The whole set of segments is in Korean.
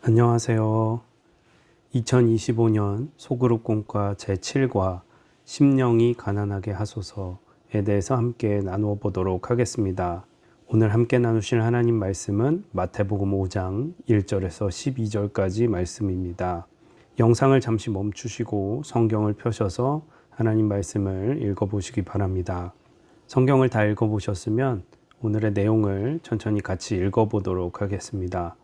안녕하세요. 2025년 소그룹 공과 제7과 심령이 가난하게 하소서에 대해서 함께 나누어 보도록 하겠습니다. 오늘 함께 나누실 하나님 말씀은 마태복음 5장 1절에서 12절까지 말씀입니다. 영상을 잠시 멈추시고 성경을 펴셔서 하나님 말씀을 읽어보시기 바랍니다. 성경을 다 읽어보셨으면 오늘의 내용을 천천히 같이 읽어보도록 하겠습니다.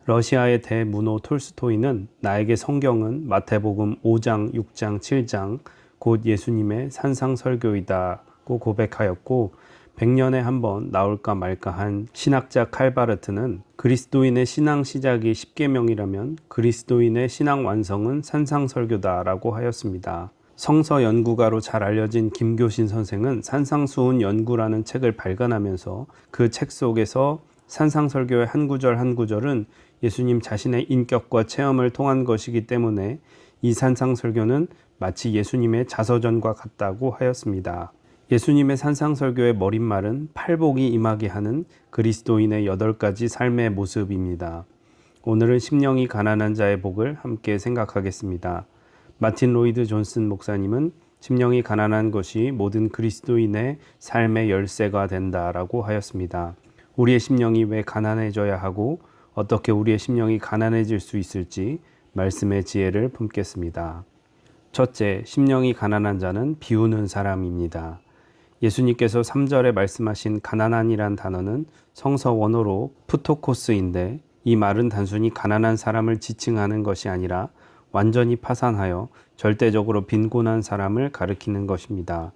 러시아의 대문호 톨스토이는 나에게 성경은 마태복음 5장, 6장, 7장 곧 예수님의 산상설교이다고 고백하였고 100년에 한 번 나올까 말까 한 신학자 칼바르트는 그리스도인의 신앙 시작이 십계명이라면 그리스도인의 신앙 완성은 산상설교다라고 하였습니다. 성서 연구가로 잘 알려진 김교신 선생은 산상수훈 연구라는 책을 발간하면서 그 책 속에서 산상설교의 한 구절 한 구절은 예수님 자신의 인격과 체험을 통한 것이기 때문에 이 산상설교는 마치 예수님의 자서전과 같다고 하였습니다. 예수님의 산상설교의 머릿말은 팔복이 임하게 하는 그리스도인의 8가지 삶의 모습입니다. 오늘은 심령이 가난한 자의 복을 함께 생각하겠습니다. 마틴 로이드 존슨 목사님은 심령이 가난한 것이 모든 그리스도인의 삶의 열쇠가 된다라고 하였습니다. 우리의 심령이 왜 가난해져야 하고 어떻게 우리의 심령이 가난해질 수 있을지 말씀의 지혜를 품겠습니다. 첫째, 심령이 가난한 자는 비우는 사람입니다. 예수님께서 3절에 말씀하신 가난한이란 단어는 성서 원어로 푸토코스인데 이 말은 단순히 가난한 사람을 지칭하는 것이 아니라 완전히 파산하여 절대적으로 빈곤한 사람을 가리키는 것입니다.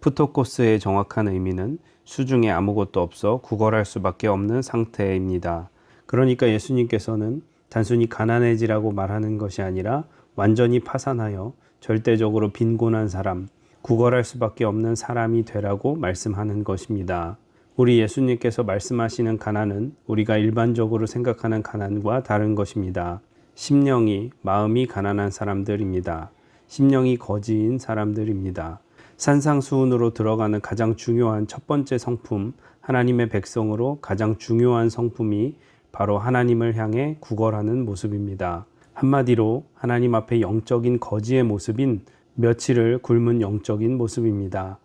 푸토코스의 정확한 의미는 수중에 아무것도 없어 구걸할 수밖에 없는 상태입니다. 그러니까 예수님께서는 단순히 가난해지라고 말하는 것이 아니라 완전히 파산하여 절대적으로 빈곤한 사람, 구걸할 수밖에 없는 사람이 되라고 말씀하는 것입니다. 우리 예수님께서 말씀하시는 가난은 우리가 일반적으로 생각하는 가난과 다른 것입니다. 심령이, 마음이 가난한 사람들입니다. 심령이 거지인 사람들입니다. 산상수훈으로 들어가는 가장 중요한 첫 번째 성품, 하나님의 백성으로 가장 중요한 성품이 바로 하나님을 향해 구걸하는 모습입니다. 한마디로 하나님 앞에 영적인 거지의 모습인 며칠을 굶은 영적인 모습입니다.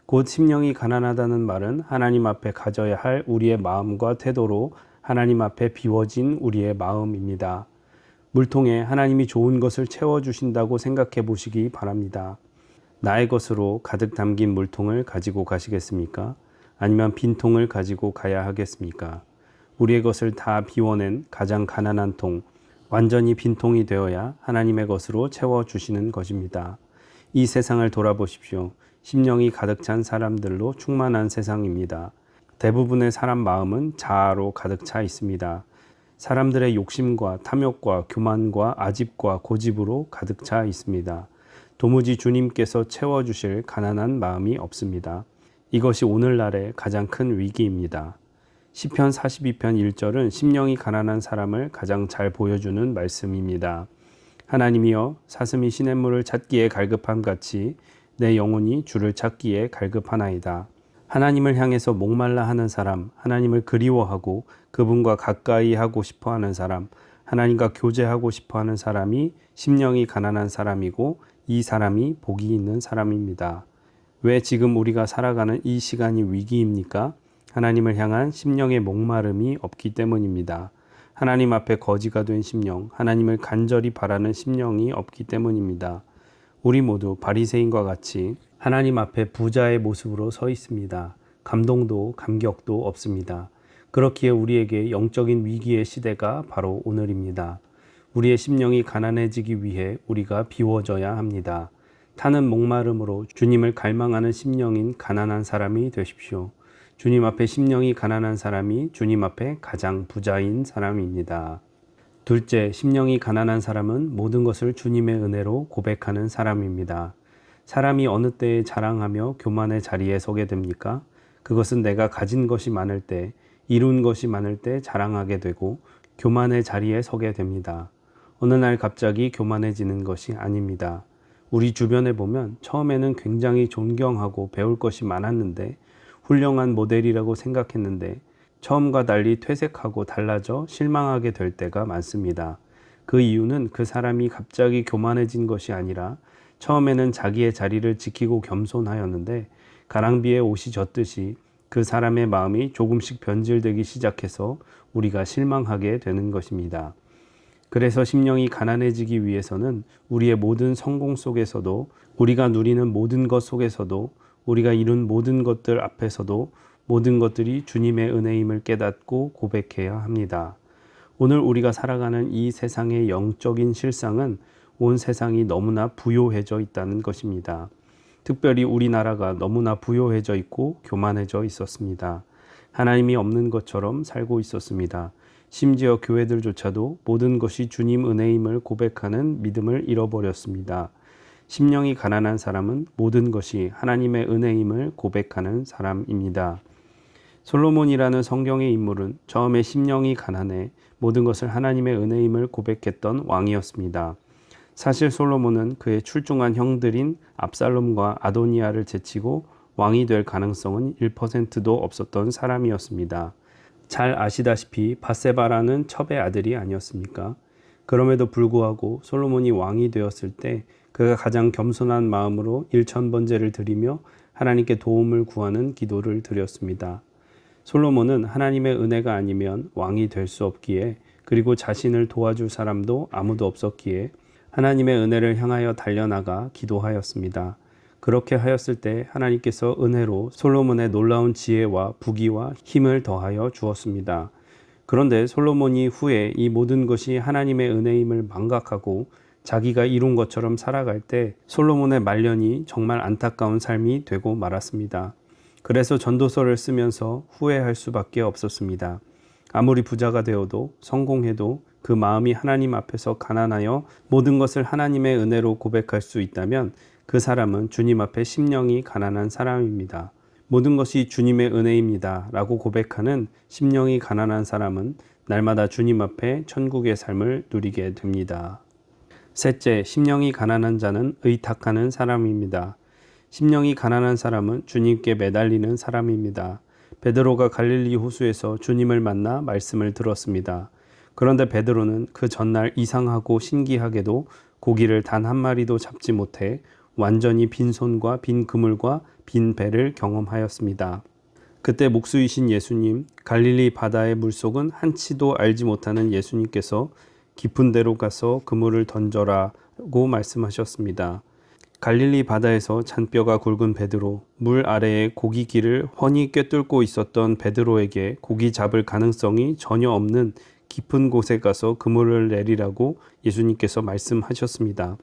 곧 심령이 가난하다는 말은 하나님 앞에 가져야 할 우리의 마음과 태도로 하나님 앞에 비워진 우리의 마음입니다. 물통에 하나님이 좋은 것을 채워주신다고 생각해 보시기 바랍니다. 나의 것으로 가득 담긴 물통을 가지고 가시겠습니까? 아니면 빈통을 가지고 가야 하겠습니까? 우리의 것을 다 비워낸 가장 가난한 통, 완전히 빈통이 되어야 하나님의 것으로 채워주시는 것입니다. 이 세상을 돌아보십시오. 심령이 가득 찬 사람들로 충만한 세상입니다. 대부분의 사람 마음은 자아로 가득 차 있습니다. 사람들의 욕심과 탐욕과 교만과 아집과 고집으로 가득 차 있습니다. 도무지 주님께서 채워주실 가난한 마음이 없습니다. 이것이 오늘날의 가장 큰 위기입니다. 시편 42편 1절은 심령이 가난한 사람을 가장 잘 보여주는 말씀입니다. 하나님이여 사슴이 시냇물을 찾기에 갈급함 같이 내 영혼이 주를 찾기에 갈급하나이다. 하나님을 향해서 목말라 하는 사람, 하나님을 그리워하고 그분과 가까이 하고 싶어하는 사람, 하나님과 교제하고 싶어하는 사람이 심령이 가난한 사람이고 이 사람이 복이 있는 사람입니다. 왜 지금 우리가 살아가는 이 시간이 위기입니까? 하나님을 향한 심령의 목마름이 없기 때문입니다. 하나님 앞에 거지가 된 심령, 하나님을 간절히 바라는 심령이 없기 때문입니다. 우리 모두 바리새인과 같이 하나님 앞에 부자의 모습으로 서 있습니다. 감동도 감격도 없습니다. 그렇기에 우리에게 영적인 위기의 시대가 바로 오늘입니다. 우리의 심령이 가난해지기 위해 우리가 비워져야 합니다. 타는 목마름으로 주님을 갈망하는 심령인 가난한 사람이 되십시오. 주님 앞에 심령이 가난한 사람이 주님 앞에 가장 부자인 사람입니다. 둘째, 심령이 가난한 사람은 모든 것을 주님의 은혜로 고백하는 사람입니다. 사람이 어느 때에 자랑하며 교만의 자리에 서게 됩니까? 그것은 내가 가진 것이 많을 때, 이룬 것이 많을 때 자랑하게 되고 교만의 자리에 서게 됩니다. 어느 날 갑자기 교만해지는 것이 아닙니다. 우리 주변에 보면 처음에는 굉장히 존경하고 배울 것이 많았는데 훌륭한 모델이라고 생각했는데 처음과 달리 퇴색하고 달라져 실망하게 될 때가 많습니다. 그 이유는 그 사람이 갑자기 교만해진 것이 아니라 처음에는 자기의 자리를 지키고 겸손하였는데 가랑비에 옷이 젖듯이 그 사람의 마음이 조금씩 변질되기 시작해서 우리가 실망하게 되는 것입니다. 그래서 심령이 가난해지기 위해서는 우리의 모든 성공 속에서도, 우리가 누리는 모든 것 속에서도, 우리가 이룬 모든 것들 앞에서도 모든 것들이 주님의 은혜임을 깨닫고 고백해야 합니다. 오늘 우리가 살아가는 이 세상의 영적인 실상은 온 세상이 너무나 부요해져 있다는 것입니다. 특별히 우리나라가 너무나 부요해져 있고 교만해져 있었습니다. 하나님이 없는 것처럼 살고 있었습니다. 심지어 교회들조차도 모든 것이 주님 은혜임을 고백하는 믿음을 잃어버렸습니다. 심령이 가난한 사람은 모든 것이 하나님의 은혜임을 고백하는 사람입니다. 솔로몬이라는 성경의 인물은 처음에 심령이 가난해 모든 것을 하나님의 은혜임을 고백했던 왕이었습니다. 사실 솔로몬은 그의 출중한 형들인 압살롬과 아도니아를 제치고 왕이 될 가능성은 1%도 없었던 사람이었습니다. 잘 아시다시피 밧세바라는 첩의 아들이 아니었습니까? 그럼에도 불구하고 솔로몬이 왕이 되었을 때 그가 가장 겸손한 마음으로 1000번제를 드리며 하나님께 도움을 구하는 기도를 드렸습니다. 솔로몬은 하나님의 은혜가 아니면 왕이 될 수 없기에, 그리고 자신을 도와줄 사람도 아무도 없었기에 하나님의 은혜를 향하여 달려나가 기도하였습니다. 그렇게 하였을 때 하나님께서 은혜로 솔로몬의 놀라운 지혜와 부귀와 힘을 더하여 주었습니다. 그런데 솔로몬이 후에 이 모든 것이 하나님의 은혜임을 망각하고 자기가 이룬 것처럼 살아갈 때 솔로몬의 말년이 정말 안타까운 삶이 되고 말았습니다. 그래서 전도서를 쓰면서 후회할 수밖에 없었습니다. 아무리 부자가 되어도 성공해도 그 마음이 하나님 앞에서 가난하여 모든 것을 하나님의 은혜로 고백할 수 있다면 그 사람은 주님 앞에 심령이 가난한 사람입니다. 모든 것이 주님의 은혜입니다 라고 고백하는 심령이 가난한 사람은 날마다 주님 앞에 천국의 삶을 누리게 됩니다. 셋째, 심령이 가난한 자는 의탁하는 사람입니다. 심령이 가난한 사람은 주님께 매달리는 사람입니다. 베드로가 갈릴리 호수에서 주님을 만나 말씀을 들었습니다. 그런데 베드로는 그 전날 이상하고 신기하게도 고기를 단 한 마리도 잡지 못해 완전히 빈손과 빈 그물과 빈 배를 경험하였습니다. 그때 목수이신 예수님, 갈릴리 바다의 물속은 한치도 알지 못하는 예수님께서 깊은 데로 가서 그물을 던져라고 말씀하셨습니다. 갈릴리 바다에서 잔뼈가 굵은 베드로, 물 아래에 고기 길을 훤히 꿰뚫고 있었던 베드로에게 고기 잡을 가능성이 전혀 없는 깊은 곳에 가서 그물을 내리라고 예수님께서 말씀하셨습니다.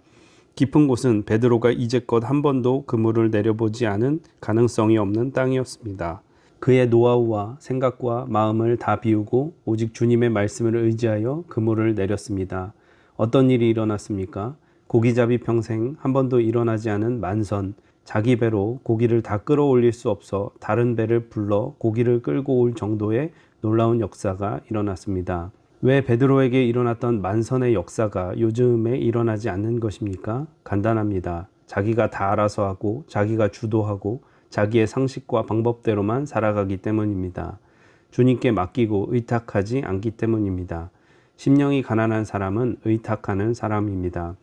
깊은 곳은 베드로가 이제껏 한 번도 그물을 내려보지 않은 가능성이 없는 땅이었습니다. 그의 노하우와 생각과 마음을 다 비우고 오직 주님의 말씀을 의지하여 그물을 내렸습니다. 어떤 일이 일어났습니까? 고기잡이 평생 한 번도 일어나지 않은 만선, 자기 배로 고기를 다 끌어올릴 수 없어 다른 배를 불러 고기를 끌고 올 정도의 놀라운 역사가 일어났습니다. 왜 베드로에게 일어났던 만선의 역사가 요즘에 일어나지 않는 것입니까? 간단합니다. 자기가 다 알아서 하고 자기가 주도하고 자기의 상식과 방법대로만 살아가기 때문입니다. 주님께 맡기고 의탁하지 않기 때문입니다. 심령이 가난한 사람은 의탁하는 사람입니다.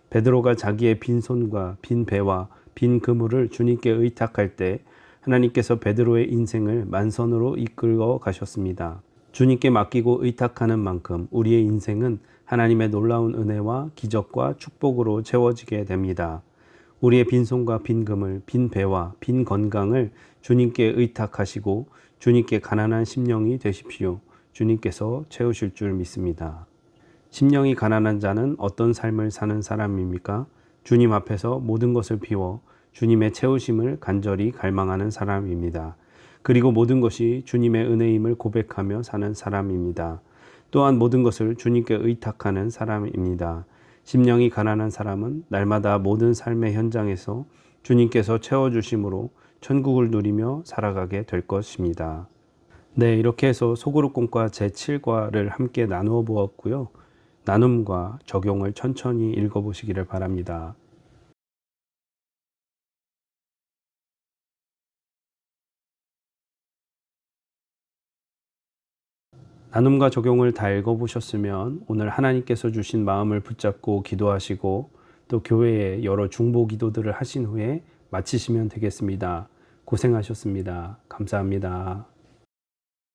베드로가 자기의 빈손과 빈 배와 빈 그물을 주님께 의탁할 때 하나님께서 베드로의 인생을 만선으로 이끌어 가셨습니다. 주님께 맡기고 의탁하는 만큼 우리의 인생은 하나님의 놀라운 은혜와 기적과 축복으로 채워지게 됩니다. 우리의 빈손과 빈 그물, 빈 배와 빈 건강을 주님께 의탁하시고 주님께 가난한 심령이 되십시오. 주님께서 채우실 줄 믿습니다. 심령이 가난한 자는 어떤 삶을 사는 사람입니까? 주님 앞에서 모든 것을 비워 주님의 채우심을 간절히 갈망하는 사람입니다. 그리고 모든 것이 주님의 은혜임을 고백하며 사는 사람입니다. 또한 모든 것을 주님께 의탁하는 사람입니다. 심령이 가난한 사람은 날마다 모든 삶의 현장에서 주님께서 채워주심으로 천국을 누리며 살아가게 될 것입니다. 네, 이렇게 해서 소그룹 공과 제7과를 함께 나누어 보았고요. 나눔과 적용을 천천히 읽어보시기를 바랍니다. 나눔과 적용을 다 읽어보셨으면 오늘 하나님께서 주신 마음을 붙잡고 기도하시고 또 교회에 여러 중보 기도들을 하신 후에 마치시면 되겠습니다. 고생하셨습니다. 감사합니다.